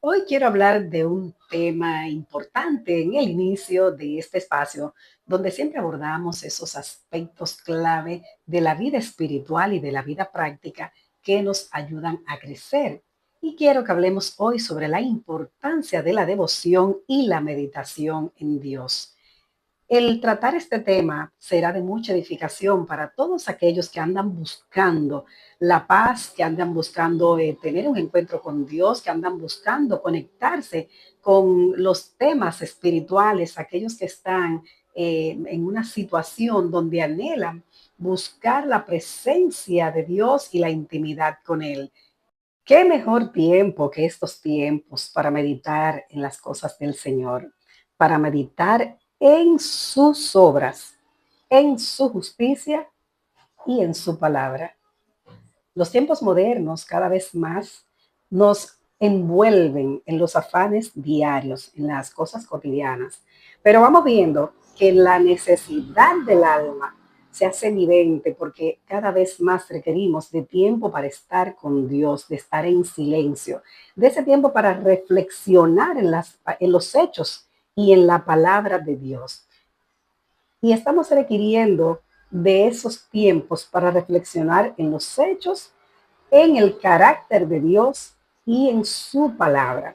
Hoy quiero hablar de un tema importante en el inicio de este espacio, donde siempre abordamos esos aspectos clave de la vida espiritual y de la vida práctica que nos ayudan a crecer. Y quiero que hablemos hoy sobre la importancia de la devoción y la meditación en Dios. El tratar este tema será de mucha edificación para todos aquellos que andan buscando la paz, que andan buscando tener un encuentro con Dios, que andan buscando conectarse con los temas espirituales, aquellos que están en una situación donde anhelan buscar la presencia de Dios y la intimidad con Él. ¿Qué mejor tiempo que estos tiempos para meditar en las cosas del Señor, para meditar en sus obras, en su justicia y en su palabra? Los tiempos modernos cada vez más nos envuelven en los afanes diarios, en las cosas cotidianas, pero vamos viendo que la necesidad del alma se hace evidente porque cada vez más requerimos de tiempo para estar con Dios, de estar en silencio, de ese tiempo para reflexionar en los hechos y en la palabra de Dios. Y estamos requiriendo de esos tiempos para reflexionar en los hechos, en el carácter de Dios y en su palabra.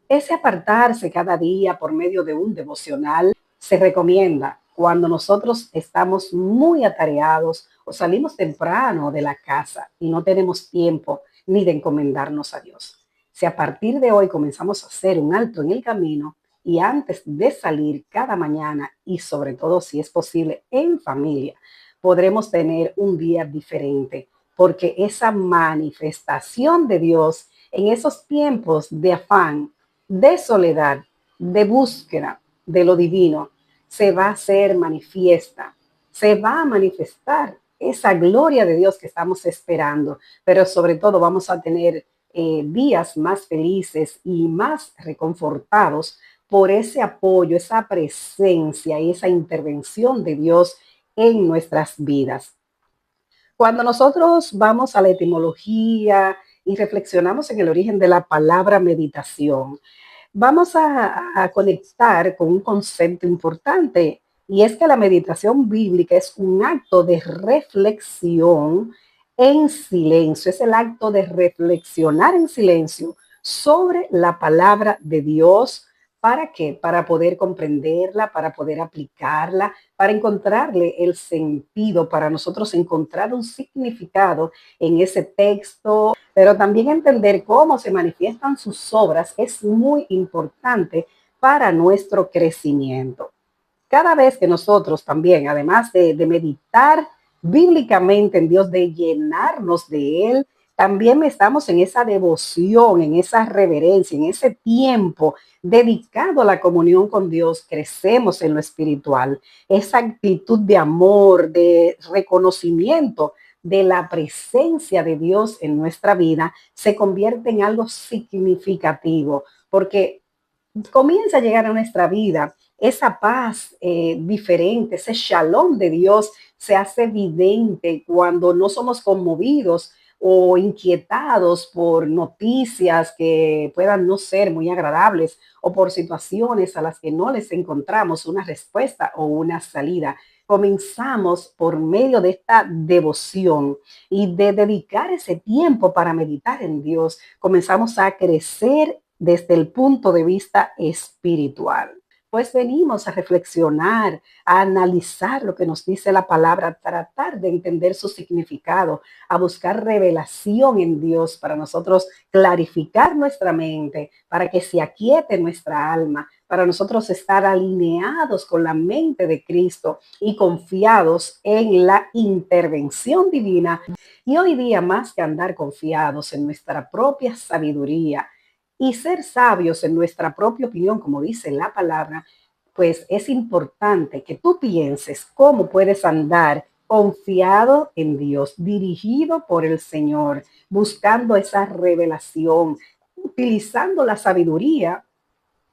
Ese apartarse cada día por medio de un devocional se recomienda cuando nosotros estamos muy atareados o salimos temprano de la casa y no tenemos tiempo ni de encomendarnos a Dios. Si a partir de hoy comenzamos a hacer un alto en el camino y antes de salir cada mañana y sobre todo si es posible en familia, podremos tener un día diferente porque esa manifestación de Dios en esos tiempos de afán, de soledad, de búsqueda de lo divino, se va a hacer manifiesta, se va a manifestar esa gloria de Dios que estamos esperando, pero sobre todo vamos a tener días más felices y más reconfortados por ese apoyo, esa presencia y esa intervención de Dios en nuestras vidas. Cuando nosotros vamos a la etimología y reflexionamos en el origen de la palabra meditación, vamos a conectar con un concepto importante y es que la meditación bíblica es un acto de reflexión en silencio, es el acto de reflexionar en silencio sobre la palabra de Dios. ¿Para qué? Para poder comprenderla, para poder aplicarla, para encontrarle el sentido, para nosotros encontrar un significado en ese texto, pero también entender cómo se manifiestan sus obras es muy importante para nuestro crecimiento. Cada vez que nosotros también, además de meditar bíblicamente en Dios, de llenarnos de Él, también estamos en esa devoción, en esa reverencia, en ese tiempo dedicado a la comunión con Dios, crecemos en lo espiritual. Esa actitud de amor, de reconocimiento de la presencia de Dios en nuestra vida se convierte en algo significativo, porque comienza a llegar a nuestra vida esa paz diferente, ese shalom de Dios se hace evidente cuando no somos conmovidos o inquietados por noticias que puedan no ser muy agradables o por situaciones a las que no les encontramos una respuesta o una salida. Comenzamos por medio de esta devoción y de dedicar ese tiempo para meditar en Dios, comenzamos a crecer desde el punto de vista espiritual. Pues venimos a reflexionar, a analizar lo que nos dice la palabra, a tratar de entender su significado, a buscar revelación en Dios para nosotros clarificar nuestra mente, para que se aquiete nuestra alma, para nosotros estar alineados con la mente de Cristo y confiados en la intervención divina. Y hoy día, más que andar confiados en nuestra propia sabiduría, y ser sabios en nuestra propia opinión, como dice la palabra, pues es importante que tú pienses cómo puedes andar confiado en Dios, dirigido por el Señor, buscando esa revelación, utilizando la sabiduría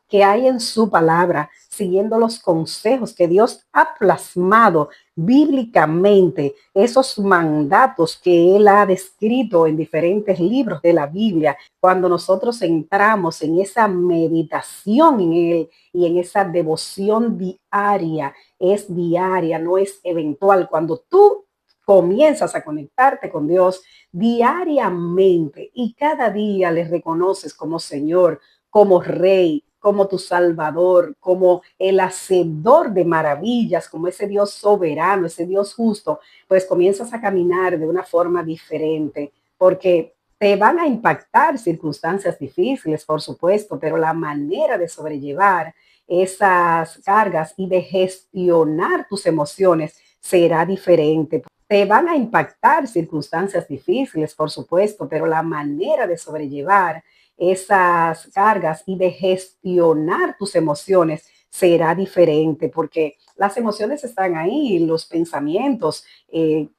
que hay en su palabra, siguiendo los consejos que Dios ha plasmado bíblicamente, esos mandatos que Él ha descrito en diferentes libros de la Biblia. Cuando nosotros entramos en esa meditación en Él y en esa devoción diaria, es diaria, no es eventual. Cuando tú comienzas a conectarte con Dios diariamente y cada día le reconoces como Señor, como Rey, como tu Salvador, como el hacedor de maravillas, como ese Dios soberano, ese Dios justo, pues comienzas a caminar de una forma diferente, porque te van a impactar circunstancias difíciles, por supuesto, pero la manera de sobrellevar esas cargas y de gestionar tus emociones será diferente. Te van a impactar circunstancias difíciles, por supuesto, pero la manera de sobrellevar esas cargas y de gestionar tus emociones será diferente, porque las emociones están ahí, los pensamientos,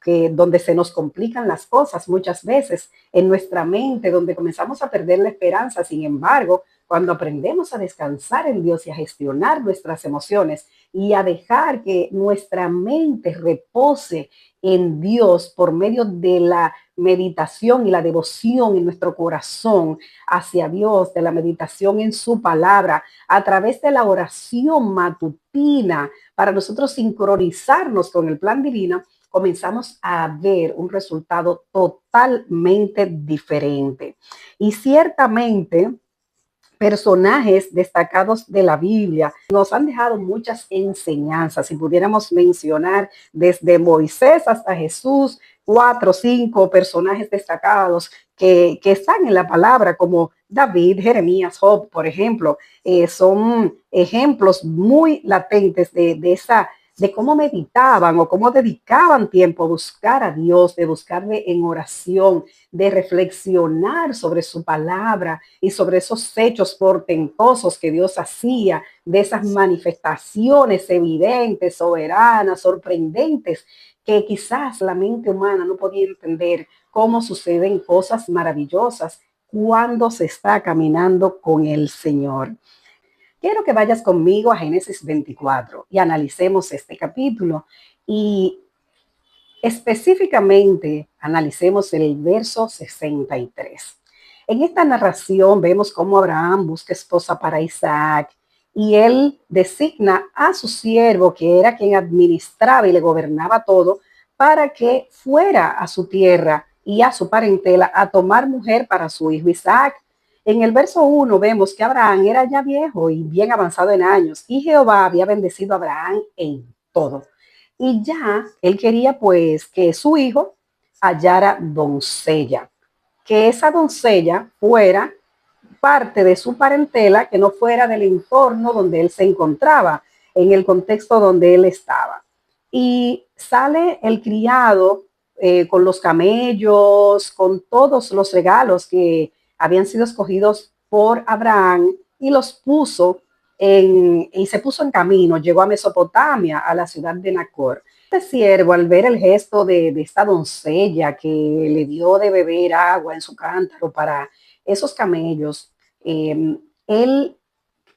donde se nos complican las cosas muchas veces en nuestra mente, donde comenzamos a perder la esperanza. Sin embargo, cuando aprendemos a descansar en Dios y a gestionar nuestras emociones y a dejar que nuestra mente repose en Dios por medio de la meditación y la devoción en nuestro corazón hacia Dios, de la meditación en su palabra, a través de la oración matutina, para nosotros sincronizarnos con el plan divino, comenzamos a ver un resultado totalmente diferente. Y ciertamente, personajes destacados de la Biblia nos han dejado muchas enseñanzas. Si pudiéramos mencionar desde Moisés hasta Jesús, 4 o 5 personajes destacados que están en la palabra, como David, Jeremías, Job, por ejemplo, son ejemplos muy latentes de cómo meditaban o cómo dedicaban tiempo a buscar a Dios, de buscarle en oración, de reflexionar sobre su palabra y sobre esos hechos portentosos que Dios hacía, de esas manifestaciones evidentes, soberanas, sorprendentes, que quizás la mente humana no podía entender cómo suceden cosas maravillosas cuando se está caminando con el Señor. Quiero que vayas conmigo a Génesis 24 y analicemos este capítulo y específicamente analicemos el verso 63. En esta narración vemos cómo Abraham busca esposa para Isaac y él designa a su siervo, que era quien administraba y le gobernaba todo, para que fuera a su tierra y a su parentela a tomar mujer para su hijo Isaac. En el verso 1 vemos que Abraham era ya viejo y bien avanzado en años y Jehová había bendecido a Abraham en todo. Y ya él quería pues que su hijo hallara doncella, que esa doncella fuera parte de su parentela, que no fuera del entorno donde él se encontraba, en el contexto donde él estaba. Y sale el criado con los camellos, con todos los regalos que habían sido escogidos por Abraham y los puso y se puso en camino, llegó a Mesopotamia, a la ciudad de Nacor. Este siervo, al ver el gesto de esta doncella que le dio de beber agua en su cántaro para esos camellos, él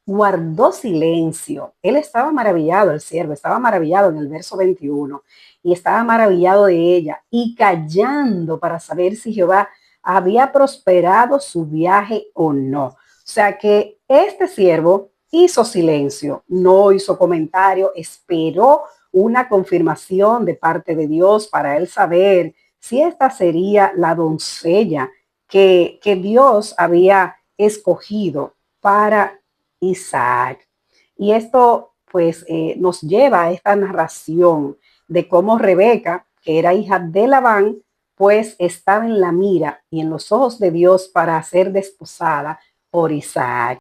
guardó silencio. Él estaba maravillado, el siervo estaba maravillado en el verso 21 y estaba maravillado de ella y callando para saber si Jehová había prosperado su viaje o no. O sea que este siervo hizo silencio, no hizo comentario, esperó una confirmación de parte de Dios para él saber si esta sería la doncella que Dios había escogido para Isaac. Y esto pues nos lleva a esta narración de cómo Rebeca, que era hija de Labán, pues estaba en la mira y en los ojos de Dios para ser desposada por Isaac.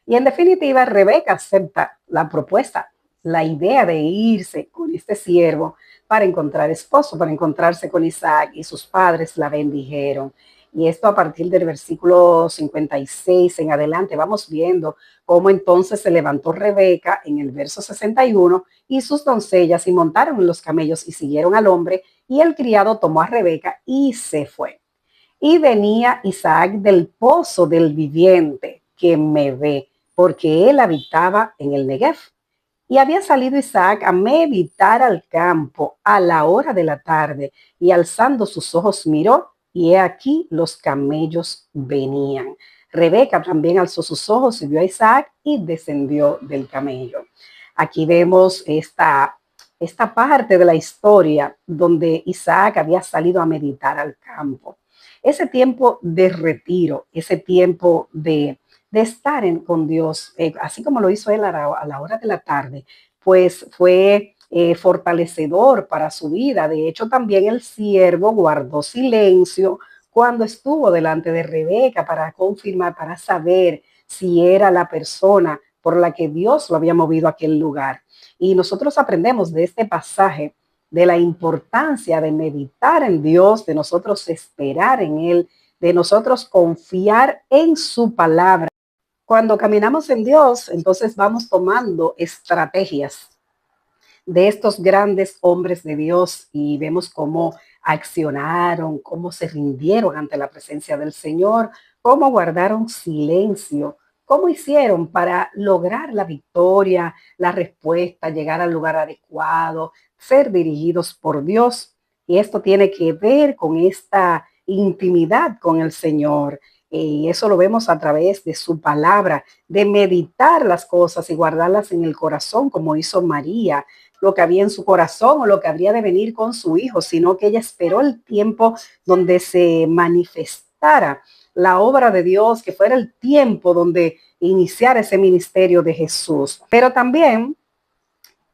Y en definitiva, Rebeca acepta la propuesta, la idea de irse con este siervo para encontrar esposo, para encontrarse con Isaac, y sus padres la bendijeron. Y esto a partir del versículo 56 en adelante, vamos viendo cómo entonces se levantó Rebeca en el verso 61 y sus doncellas y montaron en los camellos y siguieron al hombre, y el criado tomó a Rebeca y se fue. Y venía Isaac del pozo del viviente, que me ve. porque él habitaba en el Negev. Y había salido Isaac a meditar al campo a la hora de la tarde, y alzando sus ojos miró, y he aquí los camellos venían. Rebeca también alzó sus ojos y vio a Isaac y descendió del camello. Aquí vemos esta parte de la historia donde Isaac había salido a meditar al campo. Ese tiempo de retiro, ese tiempo de estar con Dios, así como lo hizo él a la hora de la tarde, pues fue fortalecedor para su vida. De hecho, también el siervo guardó silencio cuando estuvo delante de Rebeca para confirmar, para saber si era la persona por la que Dios lo había movido a aquel lugar. Y nosotros aprendemos de este pasaje de la importancia de meditar en Dios, de nosotros esperar en Él, de nosotros confiar en su palabra. Cuando caminamos en Dios, entonces vamos tomando estrategias de estos grandes hombres de Dios y vemos cómo accionaron, cómo se rindieron ante la presencia del Señor, cómo guardaron silencio, cómo hicieron para lograr la victoria, la respuesta, llegar al lugar adecuado, ser dirigidos por Dios. Y esto tiene que ver con esta intimidad con el Señor. Y eso lo vemos a través de su palabra, de meditar las cosas y guardarlas en el corazón, como hizo María, lo que había en su corazón o lo que habría de venir con su hijo, sino que ella esperó el tiempo donde se manifestara la obra de Dios, que fuera el tiempo donde iniciara ese ministerio de Jesús. Pero también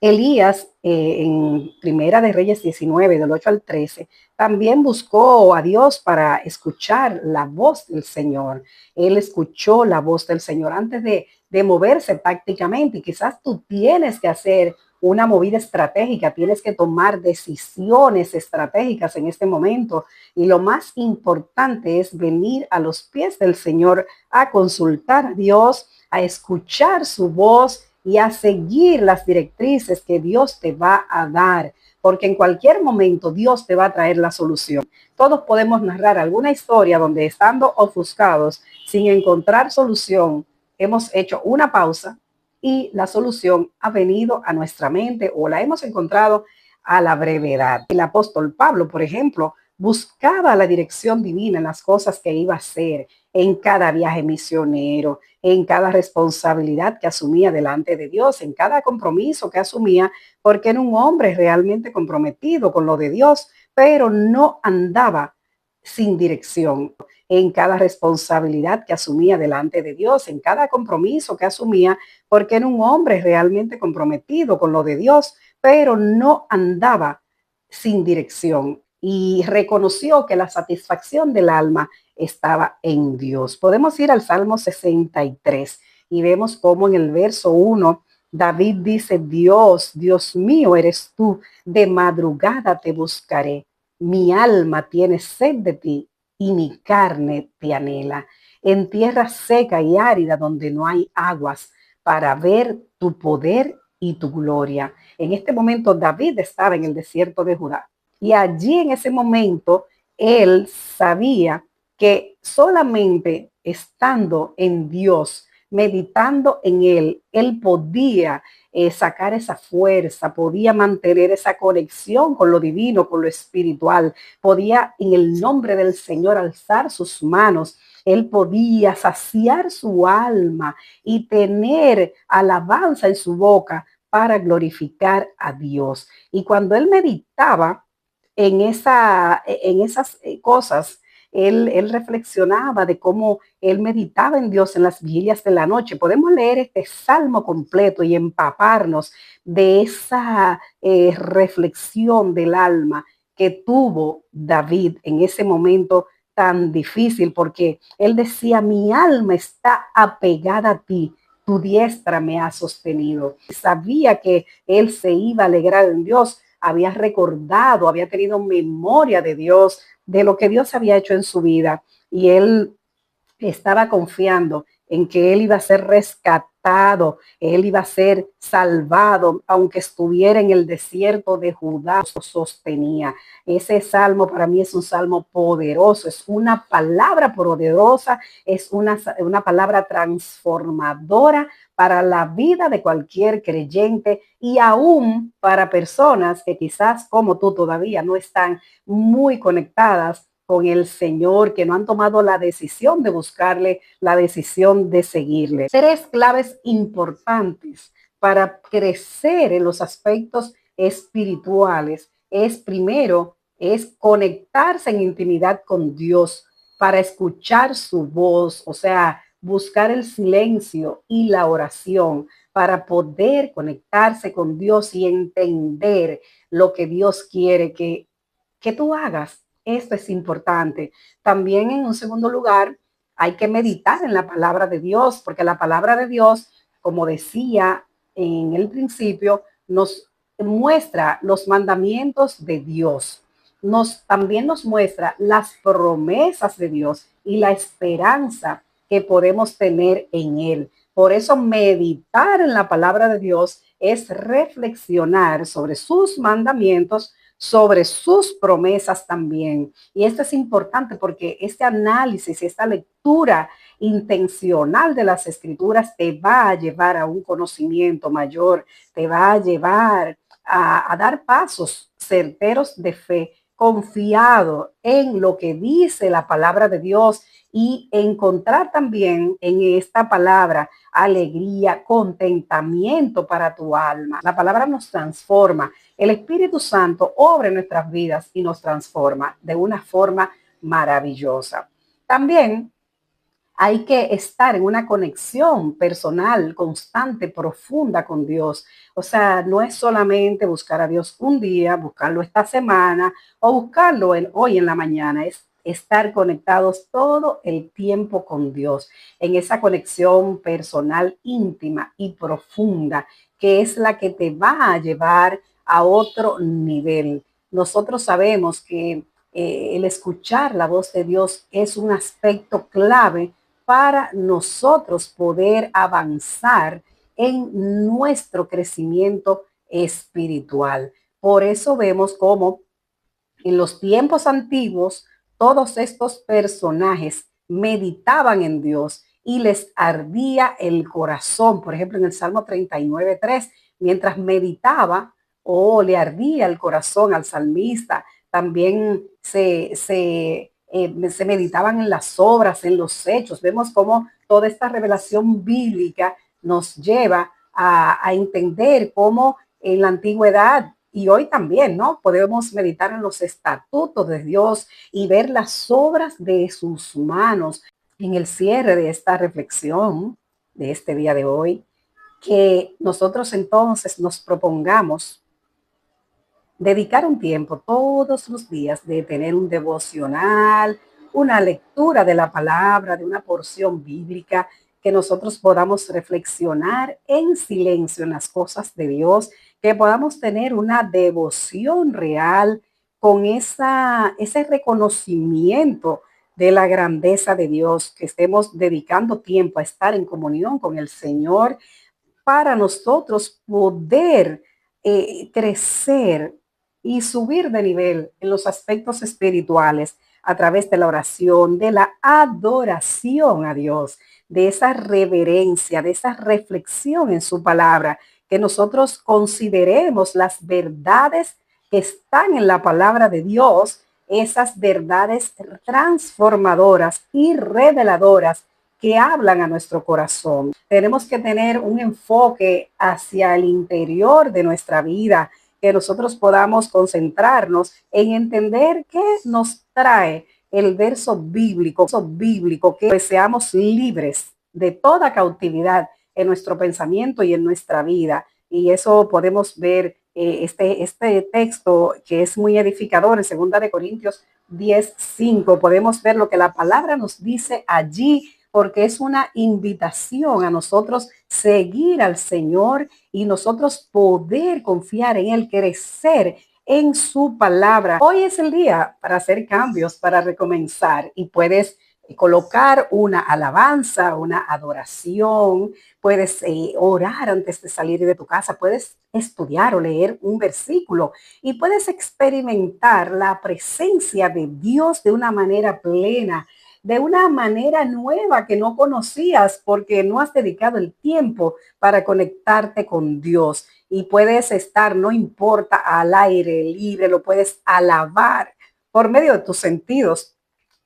Elías, en Primera de Reyes 19, del 8 al 13, también buscó a Dios para escuchar la voz del Señor. Él escuchó la voz del Señor antes de moverse tácticamente. Y quizás tú tienes que hacer una movida estratégica, tienes que tomar decisiones estratégicas en este momento. Y lo más importante es venir a los pies del Señor a consultar a Dios, a escuchar su voz y a seguir las directrices que Dios te va a dar, porque en cualquier momento Dios te va a traer la solución. Todos podemos narrar alguna historia donde, estando ofuscados sin encontrar solución, hemos hecho una pausa y la solución ha venido a nuestra mente o la hemos encontrado a la brevedad. El apóstol Pablo, por ejemplo, buscaba la dirección divina en las cosas que iba a hacer, en cada viaje misionero, en cada responsabilidad que asumía delante de Dios, en cada compromiso que asumía, porque era un hombre realmente comprometido con lo de Dios, pero no andaba sin dirección. En cada responsabilidad que asumía delante de Dios, en cada compromiso que asumía, porque era un hombre realmente comprometido con lo de Dios, pero no andaba sin dirección y reconoció que la satisfacción del alma estaba en Dios. Podemos ir al Salmo 63 y vemos cómo en el verso 1 David dice: Dios, Dios mío eres tú, de madrugada te buscaré, mi alma tiene sed de ti y mi carne te anhela, en tierra seca y árida donde no hay aguas, para ver tu poder y tu gloria. En este momento David estaba en el desierto de Judá y allí en ese momento él sabía que solamente estando en Dios, meditando en él podía sacar esa fuerza, podía mantener esa conexión con lo divino, con lo espiritual, podía en el nombre del Señor alzar sus manos, él podía saciar su alma y tener alabanza en su boca para glorificar a Dios. Y cuando él meditaba en esas cosas, él reflexionaba de cómo él meditaba en Dios en las vigilias de la noche. Podemos leer este salmo completo y empaparnos de esa reflexión del alma que tuvo David en ese momento tan difícil, porque él decía: mi alma está apegada a ti, tu diestra me ha sostenido. Sabía que él se iba a alegrar en Dios, había recordado, había tenido memoria de Dios, de lo que Dios había hecho en su vida. Y él estaba confiando en que él iba a ser rescatado, él iba a ser salvado, aunque estuviera en el desierto de Judá, lo sostenía. Ese salmo para mí es un salmo poderoso, es una palabra poderosa, es una palabra transformadora para la vida de cualquier creyente y aún para personas que quizás como tú todavía no están muy conectadas con el Señor, que no han tomado la decisión de buscarle, la decisión de seguirle. Tres claves importantes para crecer en los aspectos espirituales es primero, es conectarse en intimidad con Dios para escuchar su voz, o sea, buscar el silencio y la oración para poder conectarse con Dios y entender lo que Dios quiere que tú hagas. Esto es importante. También en un segundo lugar, hay que meditar en la palabra de Dios, porque la palabra de Dios, como decía en el principio, nos muestra los mandamientos de Dios. También nos muestra las promesas de Dios y la esperanza que podemos tener en Él. Por eso meditar en la palabra de Dios es reflexionar sobre sus mandamientos, sobre sus promesas también. Y esto es importante porque este análisis, esta lectura intencional de las escrituras te va a llevar a un conocimiento mayor, te va a llevar a dar pasos certeros de fe, confiado en lo que dice la palabra de Dios y encontrar también en esta palabra alegría, contentamiento para tu alma. La palabra nos transforma. El Espíritu Santo obra en nuestras vidas y nos transforma de una forma maravillosa. También hay que estar en una conexión personal, constante, profunda con Dios. O sea, no es solamente buscar a Dios un día, buscarlo esta semana o buscarlo hoy en la mañana, es estar conectados todo el tiempo con Dios, en esa conexión personal íntima y profunda, que es la que te va a llevar a otro nivel. Nosotros sabemos que el escuchar la voz de Dios es un aspecto clave para nosotros poder avanzar en nuestro crecimiento espiritual. Por eso vemos cómo en los tiempos antiguos todos estos personajes meditaban en Dios y les ardía el corazón. Por ejemplo, en el Salmo 39:3, mientras meditaba o le ardía el corazón al salmista, también se meditaban en las obras, en los hechos. Vemos cómo toda esta revelación bíblica nos lleva a entender cómo en la antigüedad y hoy también, ¿no? Podemos meditar en los estatutos de Dios y ver las obras de sus manos. En el cierre de esta reflexión de este día de hoy, que nosotros entonces nos propongamos dedicar un tiempo todos los días de tener un devocional, una lectura de la palabra, de una porción bíblica, que nosotros podamos reflexionar en silencio en las cosas de Dios, que podamos tener una devoción real con ese reconocimiento de la grandeza de Dios, que estemos dedicando tiempo a estar en comunión con el Señor para nosotros poder crecer y subir de nivel en los aspectos espirituales a través de la oración, de la adoración a Dios, de esa reverencia, de esa reflexión en su palabra, que nosotros consideremos las verdades que están en la palabra de Dios, esas verdades transformadoras y reveladoras que hablan a nuestro corazón. Tenemos que tener un enfoque hacia el interior de nuestra vida, que nosotros podamos concentrarnos en entender qué nos trae el verso bíblico, que seamos libres de toda cautividad en nuestro pensamiento y en nuestra vida. Y eso podemos ver este texto que es muy edificador en 2 Corintios 10:5. Podemos ver lo que la palabra nos dice allí, porque es una invitación a nosotros seguir al Señor y nosotros poder confiar en Él, crecer en su palabra. Hoy es el día para hacer cambios, para recomenzar y puedes colocar una alabanza, una adoración, puedes orar antes de salir de tu casa, puedes estudiar o leer un versículo y puedes experimentar la presencia de Dios de una manera plena, de una manera nueva que no conocías porque no has dedicado el tiempo para conectarte con Dios. Y puedes estar, no importa, al aire libre, lo puedes alabar por medio de tus sentidos.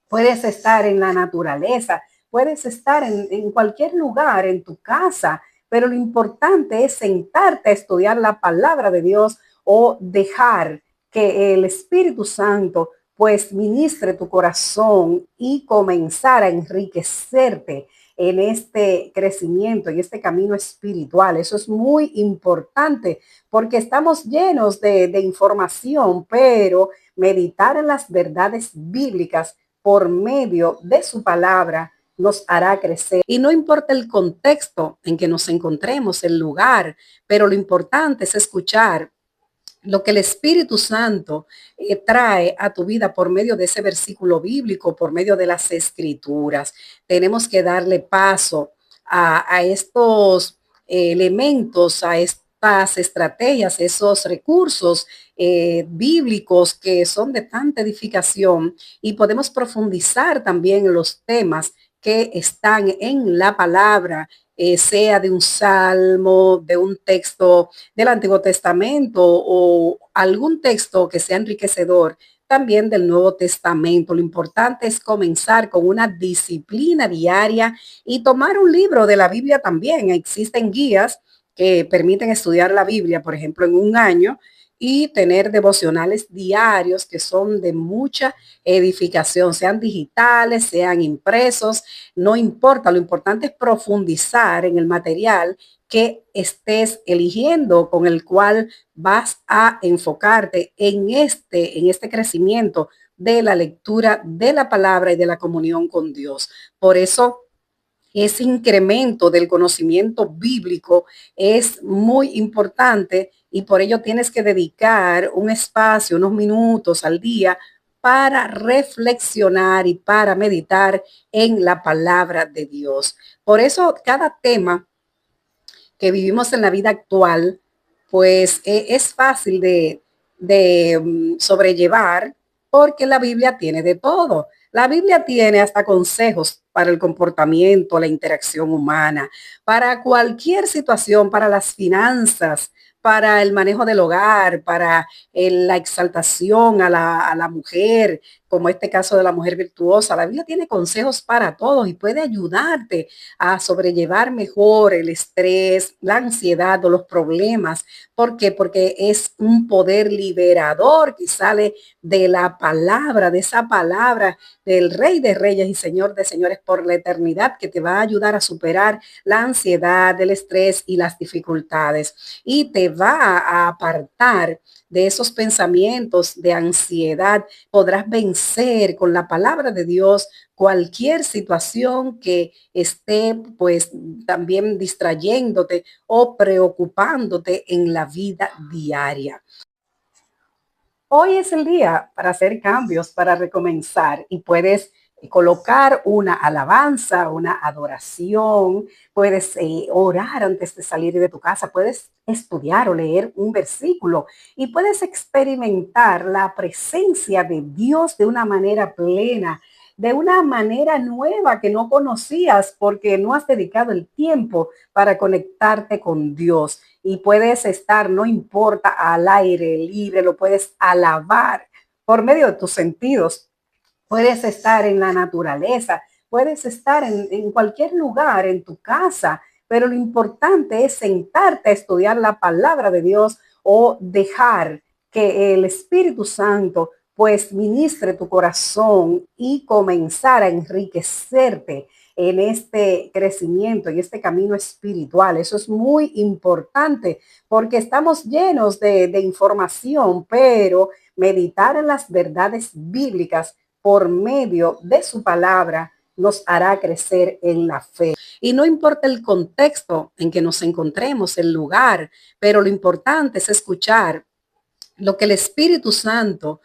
Puedes estar en la naturaleza, puedes estar en cualquier lugar, en tu casa, pero lo importante es sentarte a estudiar la palabra de Dios o dejar que el Espíritu Santo pues ministre tu corazón y comenzar a enriquecerte en este crecimiento y este camino espiritual. Eso es muy importante porque estamos llenos de información, pero meditar en las verdades bíblicas por medio de su palabra nos hará crecer. Y no importa el contexto en que nos encontremos, el lugar, pero lo importante es escuchar lo que el Espíritu Santo trae a tu vida por medio de ese versículo bíblico, por medio de las escrituras. Tenemos que darle paso a estos elementos, a estas estrategias, esos recursos bíblicos que son de tanta edificación y podemos profundizar también en los temas que están en la palabra, sea de un salmo, de un texto del Antiguo Testamento o algún texto que sea enriquecedor también del Nuevo Testamento. Lo importante es comenzar con una disciplina diaria y tomar un libro de la Biblia también. Existen guías que permiten estudiar la Biblia, por ejemplo, en un año y tener devocionales diarios que son de mucha edificación, sean digitales, sean impresos, no importa, lo importante es profundizar en el material que estés eligiendo, con el cual vas a enfocarte en este crecimiento de la lectura de la palabra y de la comunión con Dios. Por eso, ese incremento del conocimiento bíblico es muy importante y por ello tienes que dedicar un espacio, unos minutos al día para reflexionar y para meditar en la palabra de Dios. Por eso cada tema que vivimos en la vida actual, pues es fácil de sobrellevar porque la Biblia tiene de todo. La Biblia tiene hasta consejos para el comportamiento, la interacción humana, para cualquier situación, para las finanzas, para el manejo del hogar, para la exaltación a la mujer, como este caso de la mujer virtuosa. La Biblia tiene consejos para todos y puede ayudarte a sobrellevar mejor el estrés, la ansiedad o los problemas. ¿Por qué? Porque es un poder liberador que sale de la palabra, de esa palabra del Rey de Reyes y Señor de Señores por la eternidad, que te va a ayudar a superar la ansiedad, el estrés y las dificultades. Y te va a apartar de esos pensamientos de ansiedad. Podrás vencer con la palabra de Dios cualquier situación que esté pues también distrayéndote o preocupándote en la vida diaria. Hoy es el día para hacer cambios, para recomenzar y puedes colocar una alabanza, una adoración, puedes orar antes de salir de tu casa, puedes estudiar o leer un versículo y puedes experimentar la presencia de Dios de una manera plena, de una manera nueva que no conocías porque no has dedicado el tiempo para conectarte con Dios. Y puedes estar, no importa, al aire libre, lo puedes alabar por medio de tus sentidos. Puedes estar en la naturaleza, puedes estar en cualquier lugar, en tu casa, pero lo importante es sentarte a estudiar la palabra de Dios o dejar que el Espíritu Santo pues ministre tu corazón y comenzar a enriquecerte en este crecimiento y este camino espiritual. Eso es muy importante porque estamos llenos de información, pero meditar en las verdades bíblicas por medio de su palabra nos hará crecer en la fe. Y no importa el contexto en que nos encontremos, el lugar, pero lo importante es escuchar lo que el Espíritu Santo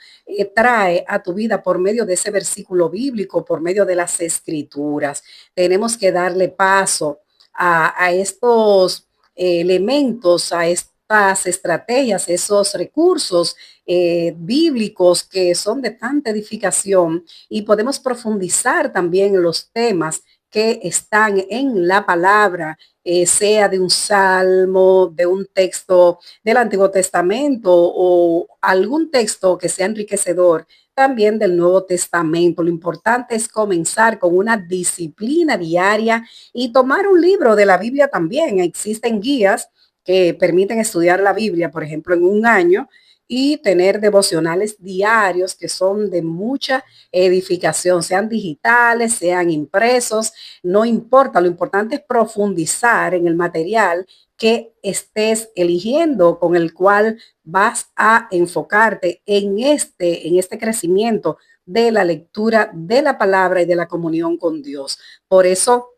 trae a tu vida por medio de ese versículo bíblico, por medio de las escrituras. Tenemos que darle paso a estos elementos, a estas estrategias, esos recursos bíblicos que son de tanta edificación, y podemos profundizar también en los temas que están en la palabra, sea de un salmo, de un texto del Antiguo Testamento o algún texto que sea enriquecedor también del Nuevo Testamento. Lo importante es comenzar con una disciplina diaria y tomar un libro de la Biblia también. Existen guías que permiten estudiar la Biblia, por ejemplo, en un año, y tener devocionales diarios que son de mucha edificación, sean digitales, sean impresos, no importa, lo importante es profundizar en el material que estés eligiendo, con el cual vas a enfocarte en este crecimiento de la lectura de la palabra y de la comunión con Dios. Por eso,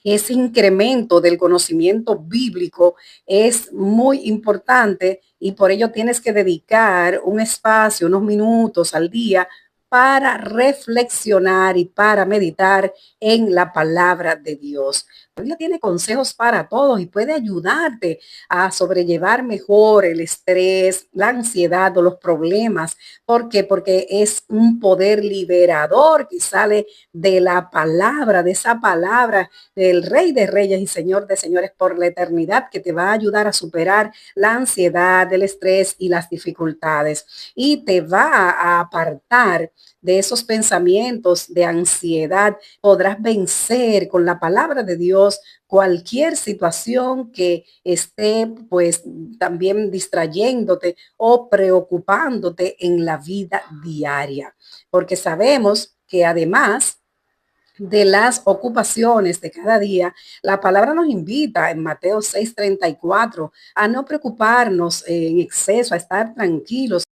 ese incremento del conocimiento bíblico es muy importante, y por ello tienes que dedicar un espacio, unos minutos al día para reflexionar y para meditar en la palabra de Dios. La Biblia tiene consejos para todos y puede ayudarte a sobrellevar mejor el estrés, la ansiedad o los problemas. ¿Por qué? Porque es un poder liberador que sale de la palabra, de esa palabra del Rey de Reyes y Señor de Señores por la eternidad, que te va a ayudar a superar la ansiedad, el estrés y las dificultades, y te va a apartar de esos pensamientos de ansiedad. Podrás vencer con la palabra de Dios cualquier situación que esté pues también distrayéndote o preocupándote en la vida diaria, porque sabemos que además de las ocupaciones de cada día, la palabra nos invita en Mateo 6:34 a no preocuparnos en exceso, a estar tranquilos.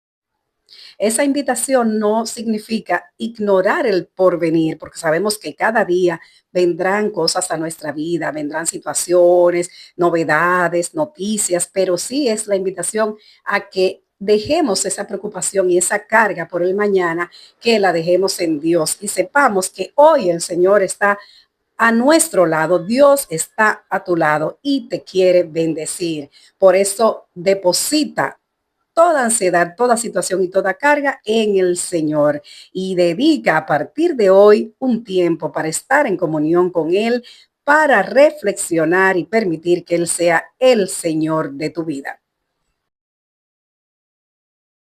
Esa invitación no significa ignorar el porvenir, porque sabemos que cada día vendrán cosas a nuestra vida, vendrán situaciones, novedades, noticias, pero sí es la invitación a que dejemos esa preocupación y esa carga por el mañana, que la dejemos en Dios y sepamos que hoy el Señor está a nuestro lado. Dios está a tu lado y te quiere bendecir. Por eso deposita toda ansiedad, toda situación y toda carga en el Señor, y dedica a partir de hoy un tiempo para estar en comunión con Él, para reflexionar y permitir que Él sea el Señor de tu vida.